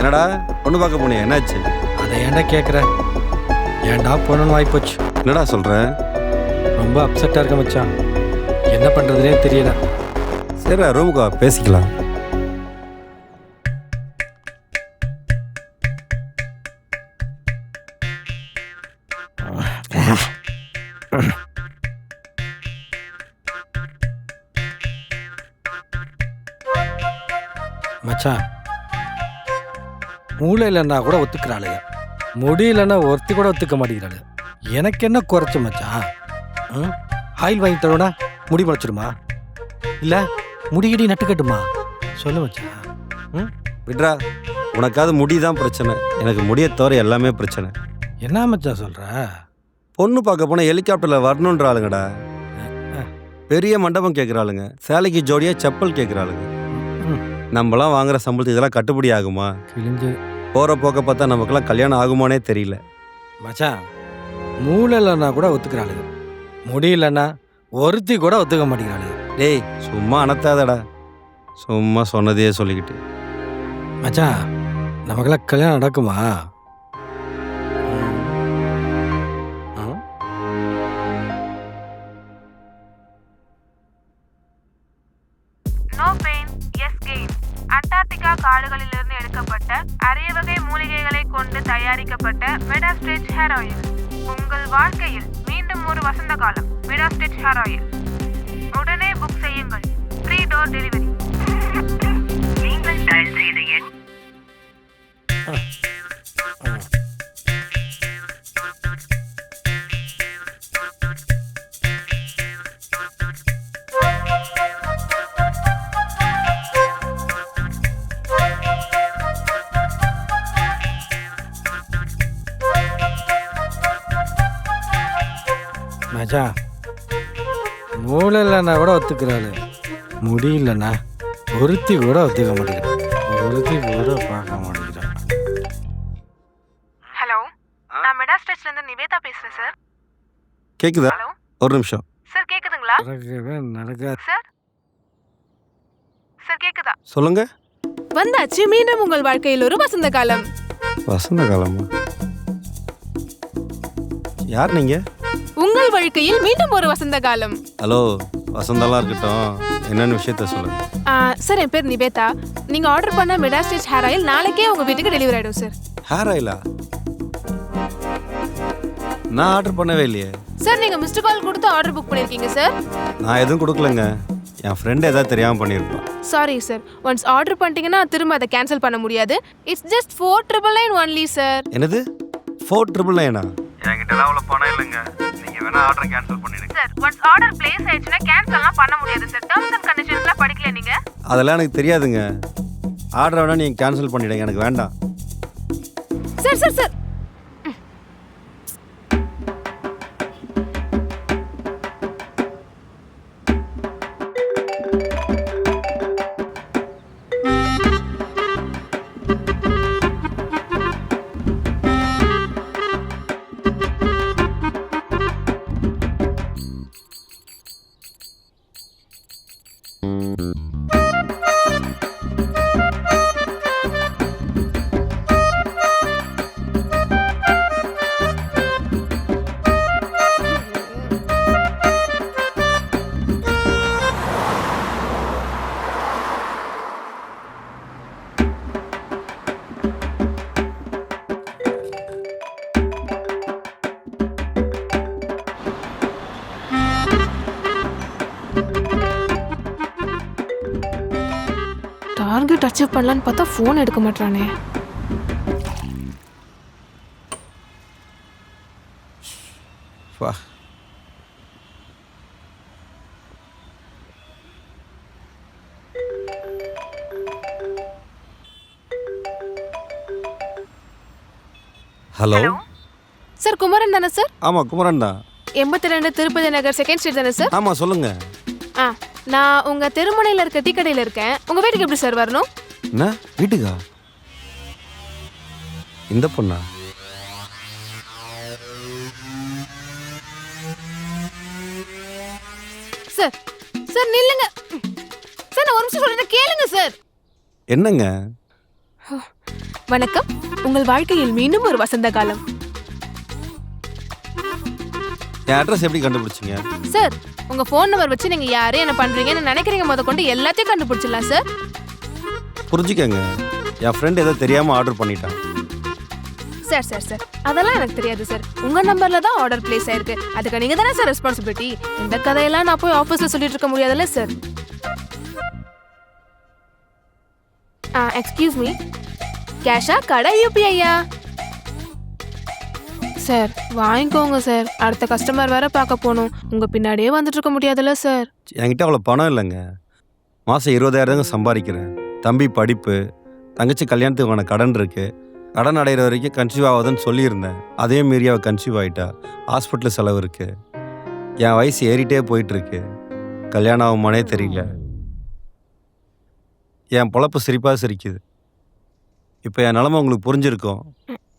என்னடா பொண்ணு பார்க்க போனியா, என்னாச்சு? அதை ஏன்டா கேட்குற? ஏன்டா பொண்ணுன்னு வாய்ப்போச்சு. என்னடா சொல்ற? ரொம்ப அப்செட்டாக இருக்க மச்சான். என்ன பண்ணுறதுனே தெரியல. சரி ரூமுக்கு வா, பேசிக்கலாம். மச்சான், மூளை இல்லைன்னா கூட ஒத்துக்கிறாளுங்க, முடியலன்னா ஒருத்தி கூட ஒத்துக்க மாட்டேங்கிறாளு. எனக்கு என்ன குறைச்ச மச்சான்? ஆயில் வாங்கி தரோடா முடி முளைச்சிடுமா, இல்லை முடியடி நட்டுக்கட்டுமா? சொல்லு மச்சான். விட்ரா, உனக்காவது முடி தான் பிரச்சனை, எனக்கு முடிய தவிர எல்லாமே பிரச்சனை. என்ன மச்சான் சொல்கிற? பொண்ணு பார்க்க போனால் ஹெலிகாப்டரில் வரணுன்ற ஆளுங்கடா, பெரிய மண்டபம் கேட்குறாளுங்க, சேலைக்கு ஜோடியாக செப்பல் கேட்குறாளுங்க. நம்மளாம் வாங்குற சம்பளத்துக்கு இதெல்லாம் கட்டுப்படி ஆகுமா? கிழிஞ்சு போகிற போக்க பார்த்தா நமக்கெல்லாம் கல்யாணம் ஆகுமானே தெரியல. மச்சான், மூளை இல்லைன்னா கூட ஒத்துக்கிறாளுங்க, முடியலன்னா ஒருத்தி கூட ஒத்துக்க மாட்டேங்கிறாளுங்க. டேய் சும்மா அனத்தாதடா, சும்மா சொன்னதையே சொல்லிக்கிட்டு. மச்சான், நமக்கெல்லாம் கல்யாணம் நடக்குமா? No pain yes gain. Antarctica காடுகளிலிருந்து எடுக்கப்பட்ட அரிய வகை மூலிகைகளை கொண்டு தயாரிக்கப்பட்ட மெடாஸ்டேஜ் ஹேர் ஆயில். உங்கள் வாழ்க்கையில் மீண்டும் ஒரு வசந்த காலம். மெடாஸ்டேஜ் ஹேர் ஆயில் உடனே புக் செய்யுங்கள். Free door delivery. நீங்கள் டயல் செய்த எண் மச்சான், மூளை இல்லைன்னா கூட ஒத்துக்கிறாள், முடியலண்ணா ஒருத்தி கூட ஒத்துக்க மாட்டேங்கிறான், ஒருத்தி கூட பார்க்க மாட்டேங்கிறான். ஹலோ, நான் மெடாஸ்டேஜ்ல இருந்து நிவேதா பேசுறேன் சார். கேட்குதா? ஹலோ ஒரு நிமிஷம். சார், கேக்குதுங்களா? நடக்காது சார் சார் கேக்குதா? சொல்லுங்க. வந்தாச்சு மீண்டும் உங்கள் வாழ்க்கையில் ஒரு வசந்த காலம். வசந்த காலமா? யார் நீங்க? உங்கள் வாழ்க்கையில் மீண்டும் ஒரு வசந்த காலம். ஹலோ, வசந்தெல்லாம் இருக்கட்டும், என்னென்ன விஷயத்த சொல்லுங்க. சார், என் பேர் நிவேதா. நீங்க ஆர்டர் பண்ண மெடாஸ்டேஜ் ஹேர் ஆயில் நாளைக்கே உங்க வீட்டுக்கு டெலிவரி ஆயிடும் சார். ஹேர் ஆயிலா? நான் ஆர்டர் பண்ணவே இல்லையே சார். நீங்க மிஸ்டு கால் கொடுத்து ஆர்டர் புக் பண்ணிருக்கீங்க சார். நான் எதுவும் கொடுக்கலங்க, என் ஃப்ரெண்ட் ஏதாவது தெரியாமல் பண்ணியிருப்பான். சாரி சார், ஒன்ஸ் ஆர்டர் பண்ணிட்டீங்கன்னா திரும்ப அதை கேன்சல் பண்ண முடியாது. It's just 499 only sir. என்னது 499? என்கிட்டலாம் அவ்வளோ பணம் இல்லைங்க, நீங்கள் வேணா ஆர்டர் கேன்சல் பண்ணிடுங்க. சார், ஒன்ஸ் ஆர்டர் பிளேஸ் ஆயிடுச்சுன்னா கேன்சல்லாம் பண்ண முடியாது சார். டர்ம்ஸ் அண்ட் கண்டிஷன்ஸ்லாம் படிக்கல நீங்க? அதெல்லாம் எனக்கு தெரியாதுங்க, ஆர்டர் வேணா நீங்கள் கேன்சல் பண்ணிடுங்க, எனக்கு வேண்டாம். Sir sir sir target achieve பண்ணலான்னு பார்த்தா ஃபோன் எடுக்க மாட்டானே. வா. ஹலோ சார், குமரன் தானே சார்? ஆமாம் குமரன் தான். 82 திருப்பதி நகர் செகண்ட் ஸ்ட்ரீட் தானே சார்? ஆமாம் சொல்லுங்க. நான் உங்க தெருமுனையில் இருக்க டீ கடையில் இருக்கேன். உங்க வீட்டுக்கு எப்படி சார் வரணும்? என்ன வீட்டுக்கா? இந்த பொண்ணா? சார் சார் நில்லுங்க சார், நான் ஒரு நிமிஷம் சொல்றேன் கேளுங்க சார். என்னங்க? வணக்கம். உங்கள் வாழ்க்கையில் மீண்டும் ஒரு வசந்த காலம். என் அட்ரஸ் எப்படி கண்டுபிடிச்சிங்க? சார், உங்க ஃபோன் நம்பர் வச்சு நீங்க யாரு என்ன பண்றீங்கன்னு நினைக்கிறீங்க முத கொண்டு எல்லாத்தையும் கண்டுபிடிச்சிடலாம் சார். புரிஞ்சுக்கங்க, என் ஃப்ரெண்ட் ஏதோ தெரியாமல் ஆர்டர் பண்ணிட்டான். சார் சார் சார் அதெல்லாம் எனக்கு தெரியாது சார். உங்க நம்பர்ல தான் ஆர்டர் பிளேஸ் ஆயிருக்கு. அதுக்கு நீங்க தானே சார் ரெஸ்பான்சிபிலிட்டி. இந்த கதையெல்லாம் நான் போய் ஆஃபீஸ்ல சொல்லிட்டு இருக்க முடியாதுல்ல சார். எக்ஸ்கியூஸ் மீ, கேஷா கடை யூபிஐயா? சார் வாங்கிக்கோங்க சார். அடுத்த கஸ்டமர் வேற பார்க்க போகணும். உங்க பின்னாடியே வந்துட்டு இருக்க முடியாதுல்ல சார். என்கிட்ட அவ்வளோ பணம் இல்லைங்க. மாதம் 20,000 சம்பாதிக்கிறேன். தம்பி படிப்பு, தங்கச்சி கல்யாணத்துக்கான கடன் இருக்கு. கடன் அடைகிற வரைக்கும் கன்சீவ் ஆகாதுன்னு சொல்லியிருந்தேன். அதே மீறி அவள் கன்சீவ் ஆகிட்டா. ஹாஸ்பிட்டல் செலவு இருக்கு. என் வயசு ஏறிட்டே போயிட்டு இருக்கு. கல்யாணம் ஆகுமானே தெரியல. என் பொழப்பு சிரிப்பாக சிரிக்குது. இப்போ என் நிலமை உங்களுக்கு புரிஞ்சிருக்கும்.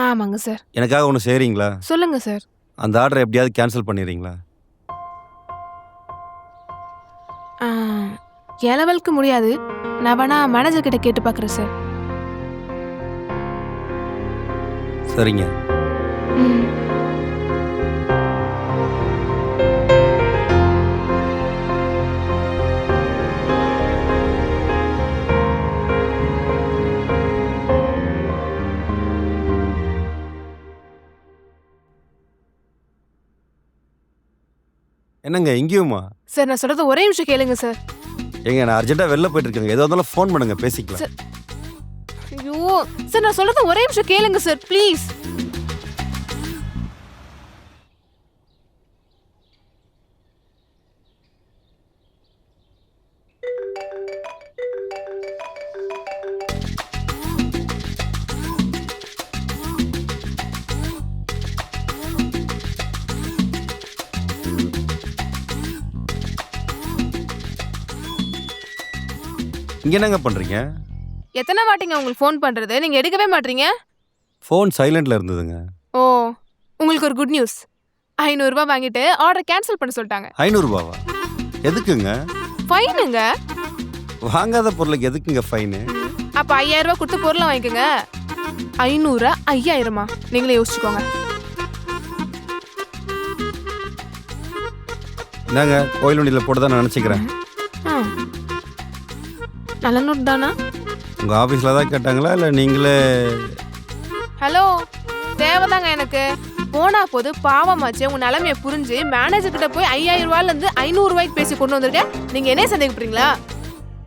ஆமாங்க சார். எனக்காக ஒன்று செய்கிறீங்களா? சொல்லுங்க சார். அந்த ஆர்டரை எப்படியாவது கேன்சல் பண்ணிடுறீங்களா? என் லெவலுக்கு முடியாது. நான் வேணா மேனேஜர் கிட்ட கேட்டு பார்க்குறேன் சார். சரிங்க. என்னங்க இங்கேயுமா? சார் நான் சொல்றது ஒரே நிமிஷம் கேளுங்க சார். ஏங்க நான் அர்ஜென்ட்டாக வெளில போயிட்டு இருக்கேங்க. எதோ இருந்தாலும் ஃபோன் பண்ணுங்க, பேசிக்கலாம். ஐயோ சார், நான் சொல்றது ஒரே நிமிஷம் கேளுங்க சார் ப்ளீஸ். இங்கே என்னங்க பண்ணுறீங்க? எத்தனை வாட்டிங்க உங்களுக்கு ஃபோன் பண்றது? நீங்க எடுக்கவே மாட்டீங்க. ஃபோன் சைலண்டில் இருந்ததுங்க. ஓ, உங்களுக்கு ஒரு குட் நியூஸ். 500 ரூபாய் வாங்கிட்டு ஆர்டர் கேன்சல் பண்ண சொல்லிட்டாங்க. 500 ரூபாவா? எதுக்குங்க? ஃபைனுங்க. வாங்காத பொருளுக்கு எதுக்குங்க ஃபைனு? அப்ப 5000 ரூபாய் கொடுத்து பொருளை வாங்கிக்கோங்க. 500 5000மா? நீங்களே யோசிச்சுக்கோங்க. என்னங்க கோயில் வண்டியில் போட்டு தான் நான் நினச்சிக்கிறேன். நல்ல நோட் தானா? உங்கள் ஆஃபீஸில் தான் கேட்டாங்களா இல்லை நீங்களே? ஹலோ, தேவைதாங்க எனக்கு. போனா போது பாவமாச்சு. உங்க நிலைமையை புரிஞ்சு மேனேஜர் கிட்ட போய் 5000 ரூபாயிலேருந்து 500 ரூபாய்க்கு பேசி கொண்டு வந்திருக்கேன். நீங்க என்ன சந்தேகப்படுறீங்களா?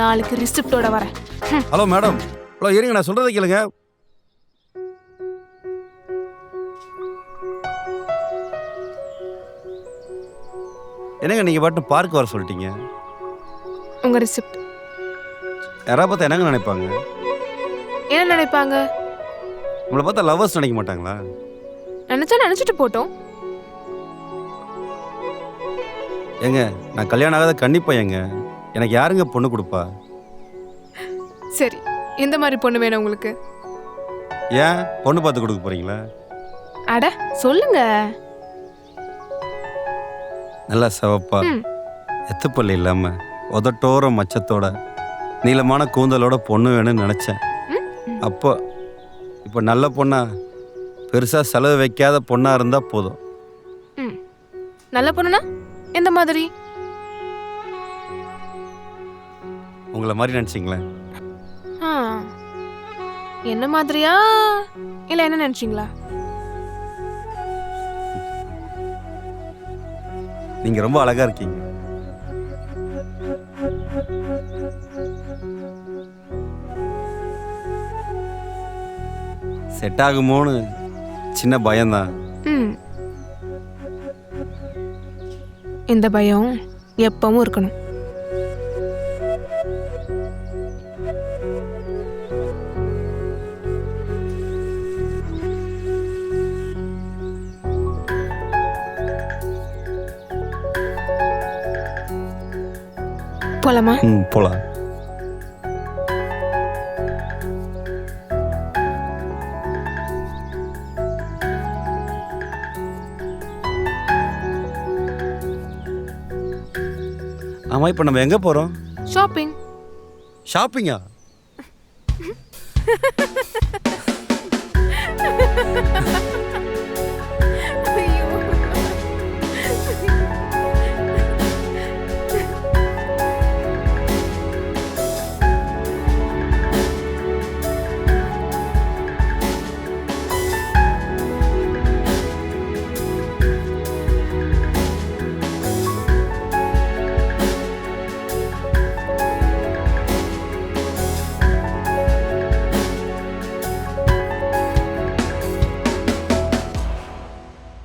நாளைக்கு ரிசிப்டோட வரேன். ஹலோ மேடம், ஹலோ இருங்க, நான் சொல்கிறத கேளுங்க. என்னங்க நீங்கள் பாட்டு பார்க் வர சொல்லிட்டீங்க? உங்க ரிசிப்ட். யாராவது பார்த்தா என்னங்க நினைப்பாங்க? என்ன நினைப்பாங்க? உங்களை பார்த்தா லவ்வர்ஸ் நினைக்க மாட்டாங்களா? நினைச்சா நினைச்சிட்டு போட்டோம். ஏங்க நான் கல்யாணம் ஆகாத கண்டிப்பாங்க. எனக்கு யாருங்க பொண்ணு கொடுப்பா? சரி, எந்த மாதிரி பொண்ணு வேணும் உங்களுக்கு? ஏன் பொண்ணு பார்த்து கொடுக்க போறீங்களா? அட சொல்லுங்க. நல்லா சிவப்பா, எத்துப்பள்ளி இல்லாம உதட்டோர மச்சத்தோட நீளமான கூந்தலோட பொண்ணு வேணும்னு நினச்சேன். அப்போ இப்போ நல்ல பொண்ணா, பெருசாக செலவு வைக்காத பொண்ணாக இருந்தால் போதும். நல்ல பொண்ணுனா எந்த மாதிரி? உங்களை மாதிரி நினச்சிங்களேன். என்ன மாதிரியா இல்லை என்ன நினச்சிங்களா? நீங்கள் ரொம்ப அழகாக இருக்கீங்க. செட் ஆகுமோன்னு சின்ன பயம்தான். இந்த பயம் எப்பவும் இருக்கணும். போலாமா? போலாம். ஆமா, இப்போ நம்ம எங்க போறோம்? ஷாப்பிங். ஷாப்பிங்கா?